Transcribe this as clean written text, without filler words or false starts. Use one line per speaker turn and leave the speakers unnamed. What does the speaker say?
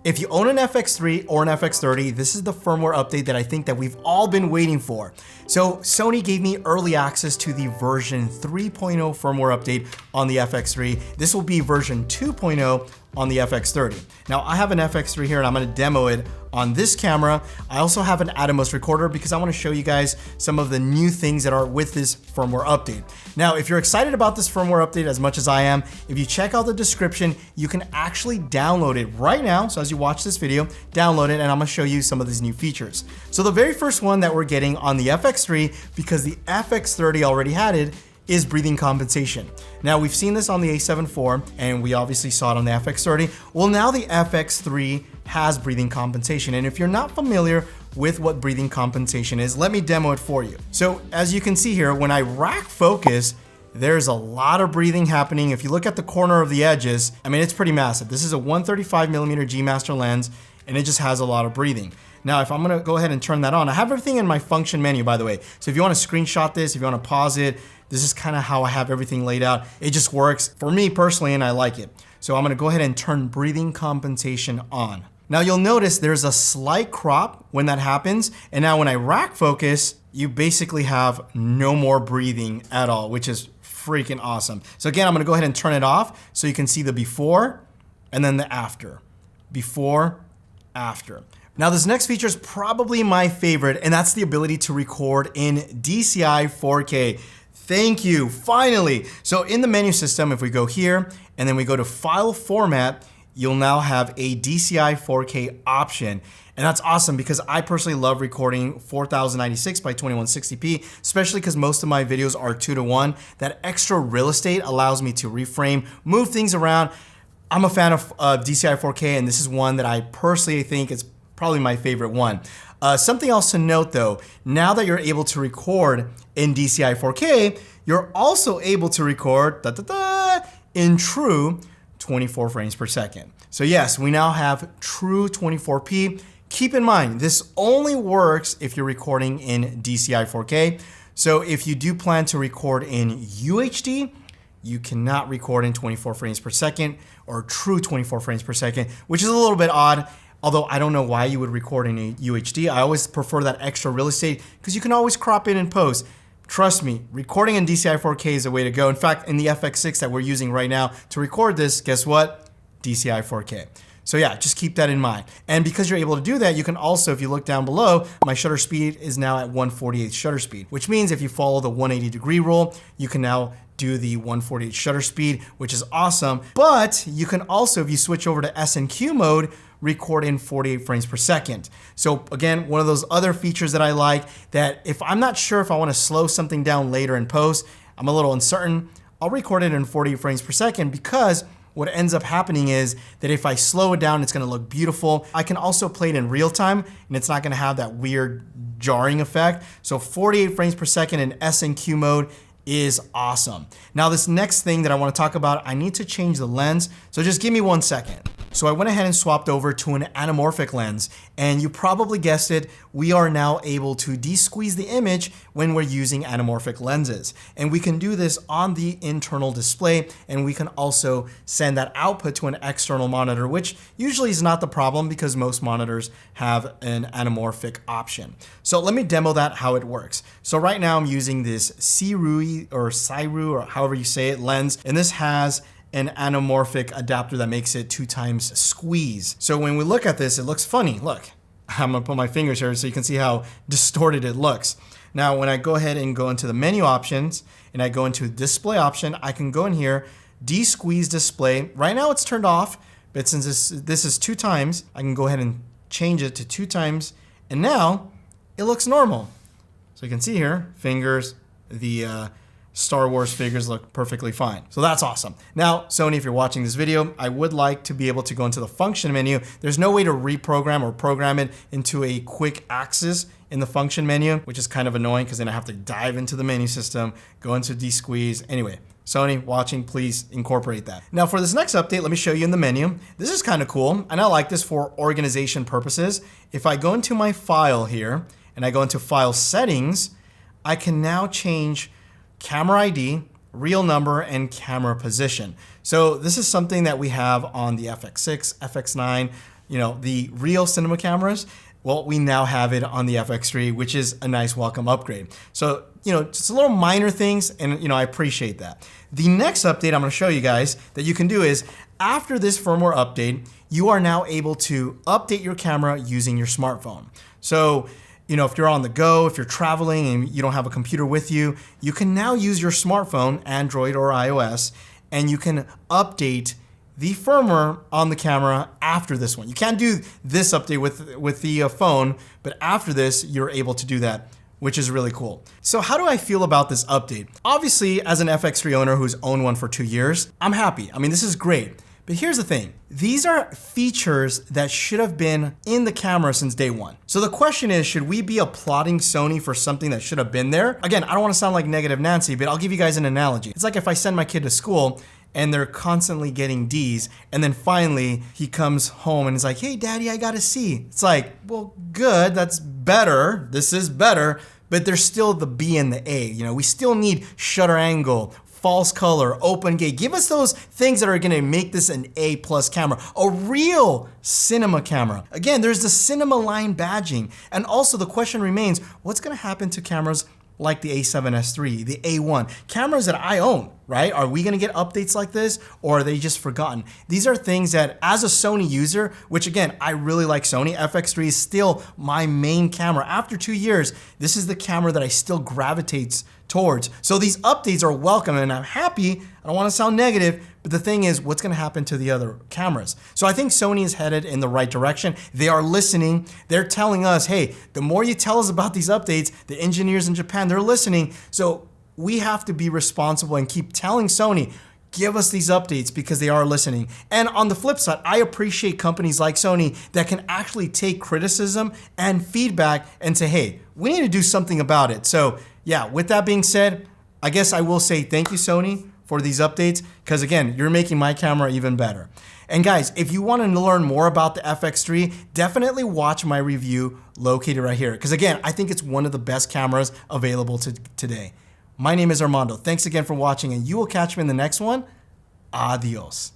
If you own an FX3 or an FX30, this is the firmware update that I think that we've all been waiting for. So Sony gave me early access to the version 3.0 firmware update on the FX3. This will be version 2.0 on the FX30. Now I have an FX3 here and I'm gonna demo it on this camera. I also have an Atomos recorder because I wanna show you guys some of the new things that are with this firmware update. Now, if you're excited about this firmware update as much as I am, if you check out the description, you can actually download it right now. So as you watch this video, download it and I'm gonna show you some of these new features. So the very first one that we're getting on the FX3, because the FX30 already had it, is breathing compensation. Now we've seen this on the A7 IV and we obviously saw it on the FX30. Well, now the FX3 has breathing compensation. And if you're not familiar with what breathing compensation is, let me demo it for you. So as you can see here, when I rack focus, there's a lot of breathing happening. If you look at the corner of the edges, I mean, it's pretty massive. This is a 135mm G Master lens and it just has a lot of breathing. Now, if I'm gonna go ahead and turn that on, I have everything in my function menu, by the way. So if you wanna screenshot this, if you wanna pause it, this is kind of how I have everything laid out. It just works for me personally and I like it. So I'm gonna go ahead and turn breathing compensation on. Now you'll notice there's a slight crop when that happens. And now when I rack focus, you basically have no more breathing at all, which is freaking awesome. So again, I'm gonna go ahead and turn it off so you can see the before and then the after. Before, after. Now this next feature is probably my favorite, and that's the ability to record in DCI 4K. Thank you, finally. So in the menu system, if we go here and then we go to file format, you'll now have a DCI 4K option. And that's awesome because I personally love recording 4096 by 2160p, especially because most of my videos are 2:1. That extra real estate allows me to reframe, move things around. I'm a fan of DCI 4K, and this is one that I personally think is probably my favorite one. Something else to note though, now that you're able to record in DCI 4K, you're also able to record in true 24 frames per second. So yes, we now have true 24p. Keep in mind, this only works if you're recording in DCI 4K. So if you do plan to record in UHD, you cannot record in 24 frames per second or true 24 frames per second, which is a little bit odd. Although I don't know why you would record in a UHD. I always prefer that extra real estate because you can always crop in and post. Trust me, recording in DCI 4K is the way to go. In fact, in the FX6 that we're using right now to record this, guess what? DCI 4K. So yeah, just keep that in mind. And because you're able to do that, you can also, if you look down below, my shutter speed is now at 1/48 shutter speed, which means if you follow the 180-degree rule, you can now do the 1/48 shutter speed, which is awesome. But you can also, if you switch over to S&Q mode, record in 48 frames per second. So again, one of those other features that I like, that if I'm not sure if I wanna slow something down later in post, I'm a little uncertain, I'll record it in 48 frames per second because what ends up happening is that if I slow it down, it's gonna look beautiful. I can also play it in real time and it's not gonna have that weird jarring effect. So 48 frames per second in S&Q mode is awesome. Now this next thing that I wanna talk about, I need to change the lens. So just give me 1 second. So I went ahead and swapped over to an anamorphic lens, and you probably guessed it, we are now able to desqueeze the image when we're using anamorphic lenses. And we can do this on the internal display, and we can also send that output to an external monitor, which usually is not the problem because most monitors have an anamorphic option. So let me demo that, how it works. So right now I'm using this Siru or however you say it lens, and this has an anamorphic adapter that makes it 2x squeeze. So when we look at this, it looks funny. Look, I'm gonna put my fingers here so you can see how distorted it looks. Now, when I go ahead and go into the menu options and I go into display option, I can go in here, desqueeze display. Right now it's turned off, but since this is 2x, I can go ahead and change it to 2x, and now it looks normal. So you can see here, fingers, the Star Wars figures look perfectly fine. So that's awesome. Now, Sony, if you're watching this video, I would like to be able to go into the function menu. There's no way to reprogram or program it into a quick axis in the function menu, which is kind of annoying because then I have to dive into the menu system, go into desqueeze. Anyway, Sony watching, please incorporate that. Now for this next update, let me show you in the menu. This is kind of cool, and I like this for organization purposes. If I go into my file here, and I go into file settings, I can now change camera ID, real number, and camera position. So this is something that we have on the FX6, FX9, the real cinema cameras, well, we now have it on the FX3, which is a nice welcome upgrade. So, just a little minor things, and I appreciate that. The next update I'm gonna show you guys that you can do is, after this firmware update, you are now able to update your camera using your smartphone. So, if you're on the go, if you're traveling and you don't have a computer with you, you can now use your smartphone, Android or iOS, and you can update the firmware on the camera after this one. You can't do this update with the phone, but after this, you're able to do that, which is really cool. So how do I feel about this update? Obviously, as an FX3 owner who's owned one for 2 years, I'm happy. I mean, this is great. But here's the thing. These are features that should have been in the camera since day one. So the question is, should we be applauding Sony for something that should have been there? Again, I don't want to sound like negative Nancy, but I'll give you guys an analogy. It's like if I send my kid to school and they're constantly getting D's, and then finally he comes home and is like, hey daddy, I got a C. It's like, well, good, that's better. This is better, but there's still the B and the A. We still need shutter angle, false color, open gate. Give us those things that are gonna make this an A+ camera, a real cinema camera. Again, there's the cinema line badging. And also the question remains, what's gonna happen to cameras like the A7S III, the A1, cameras that I own, right? Are we gonna get updates like this, or are they just forgotten? These are things that, as a Sony user, which again, I really like Sony, FX3 is still my main camera. After 2 years, this is the camera that I still gravitate towards. So these updates are welcome, and I'm happy. I don't wanna sound negative, but the thing is, what's gonna happen to the other cameras? So I think Sony is headed in the right direction. They are listening. They're telling us, hey, the more you tell us about these updates, the engineers in Japan, they're listening. So we have to be responsible and keep telling Sony, give us these updates, because they are listening. And on the flip side, I appreciate companies like Sony that can actually take criticism and feedback and say, hey, we need to do something about it. So yeah, with that being said, I guess I will say thank you, Sony, for these updates, because again, you're making my camera even better. And guys, if you want to learn more about the FX3, definitely watch my review located right here, because again, I think it's one of the best cameras available today. My name is Armando. Thanks again for watching, and you will catch me in the next one. Adios.